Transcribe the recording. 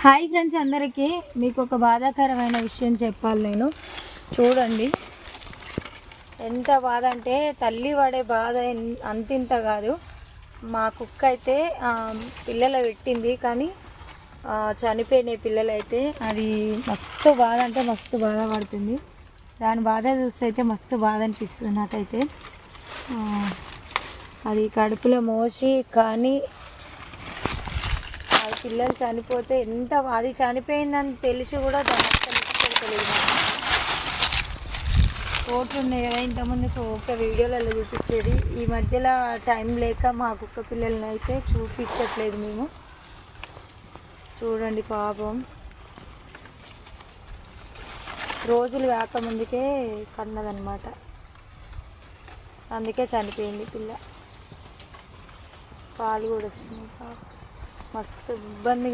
Hi friends, అందరికీ మీకు ఒక బాధాకరమైన విషయం చెప్పాలి. నేను చూడండి ఎంత బాధ అంటే తల్లి పడే బాధ అంతింత కాదు. మా కుక్క అయితే పిల్లలు పెట్టింది, కానీ చనిపోయిన పిల్లలు అయితే అది మస్తు బాధ అంటే మస్తు బాధపడుతుంది. దాని బాధ చూస్తే అయితే మస్తు బాధ అనిపిస్తుంది నాకైతే. అది కడుపులో మోసి కానీ అది పిల్లలు చనిపోతే ఎంత అది చనిపోయిందని తెలిసి కూడా దాన్ని తెలియదు. కోట్లు ఉన్నాయి కదా, ఇంతకుముందు ఒక వీడియోలలో చూపించేది. ఈ మధ్యలో టైం లేక మా కుక్క పిల్లల్ని అయితే చూపించట్లేదు మేము. చూడండి పాపం, రోజులు కాకముందుకే కన్నదనమాట, అందుకే చనిపోయింది పిల్ల. పాలు కూడా వస్తుంది. మస్తు ఇబ్బంది